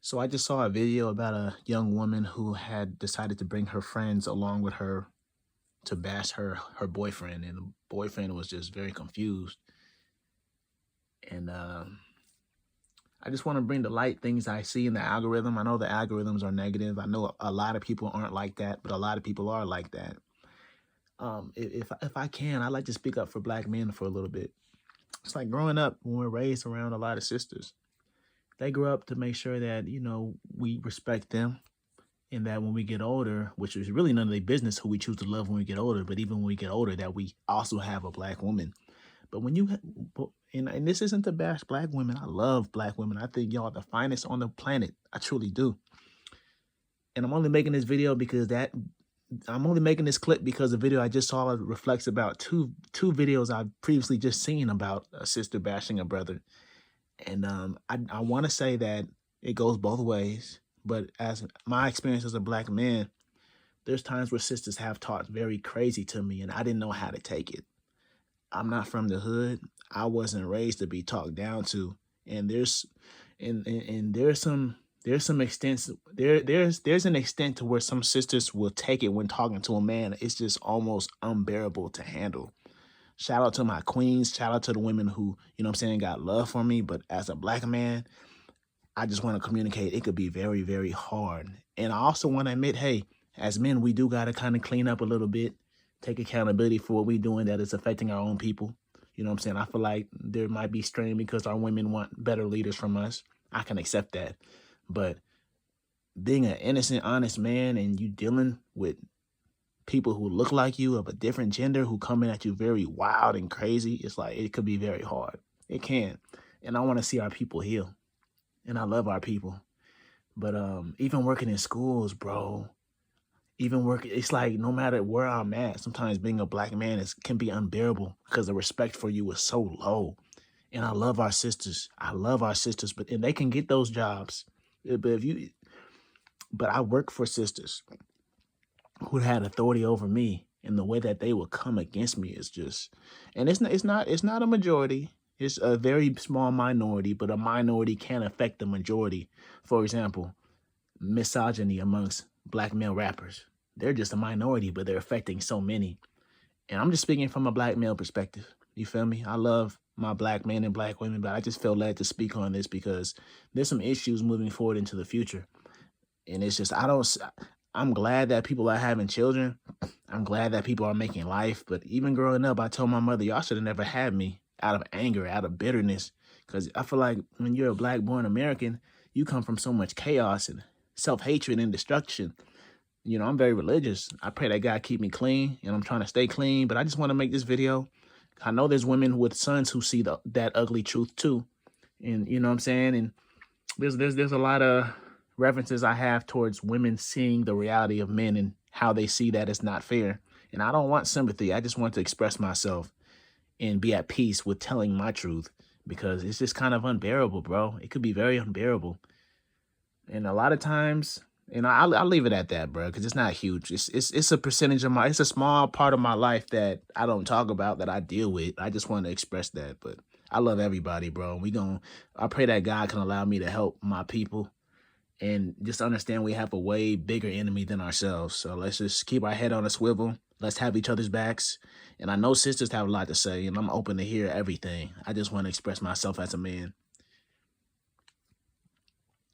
So I just saw a video about a young woman who had decided to bring her friends along with her to bash her boyfriend, and the boyfriend was just very confused. And I just want to bring to light things I see in the algorithm. I know the algorithms are negative. I know a lot of people aren't like that, but a lot of people are like that. If I can, I'd like to speak up for black men for a little bit. It's like growing up when we're raised around a lot of sisters. They grew up to make sure that we respect them, and that when we get older, which is really none of their business who we choose to love when we get older, but even when we get older, that we also have a black woman. But when you, and this isn't to bash black women. I love black women. I think y'all are the finest on the planet. I truly do. And I'm only making this video because I'm only making this clip because the video I just saw reflects about two videos I've previously just seen about a sister bashing a brother. And I want to say that it goes both ways. But as my experience as a black man, there's times where sisters have talked very crazy to me and I didn't know how to take it. I'm not from the hood. I wasn't raised to be talked down to. And there's some extents there's an extent to where some sisters will take it when talking to a man. It's just almost unbearable to handle. Shout out to my queens, shout out to the women who, I'm saying, got love for me. But as a black man, I just want to communicate. It could be very, very hard. And I also want to admit, hey, as men, we do got to kind of clean up a little bit, take accountability for what we're doing that is affecting our own people. You know what I'm saying? I feel like there might be strain because our women want better leaders from us. I can accept that. But being an innocent, honest man and you dealing with people who look like you of a different gender who coming at you very wild and crazy, it's like it could be very hard. It can. And I want to see our people heal. And I love our people. But even working in schools, bro, it's like no matter where I'm at, sometimes being a black man can be unbearable because the respect for you is so low. And I love our sisters. I love our sisters, and they can get those jobs. But I work for sisters who had authority over me, and the way that they would come against me is just, and it's not a majority. It's a very small minority, but a minority can affect the majority. For example, misogyny amongst black male rappers. They're just a minority, but they're affecting so many. And I'm just speaking from a black male perspective. You feel me? I love my black men and black women, but I just feel led to speak on this because there's some issues moving forward into the future. And it's just, I'm glad that people are having children. I'm glad that people are making life. But even growing up, I told my mother, y'all should have never had me out of anger, out of bitterness. Because I feel like when you're a black born American, you come from so much chaos and self-hatred and destruction. I'm very religious. I pray that God keep me clean, and I'm trying to stay clean. But I just want to make this video. I know there's women with sons who see that ugly truth too. And you know what I'm saying? And there's a lot of references I have towards women seeing the reality of men and how they see that it's not fair. And I don't want sympathy. I just want to express myself and be at peace with telling my truth because it's just kind of unbearable, bro. It could be very unbearable. And a lot of times, I'll leave it at that, bro, because it's not huge. It's a percentage of it's a small part of my life that I don't talk about, that I deal with. I just want to express that. But I love everybody, bro. I pray that God can allow me to help my people and just understand we have a way bigger enemy than ourselves. So let's just keep our head on a swivel. Let's have each other's backs. And I know sisters have a lot to say, and I'm open to hear everything. I just want to express myself as a man.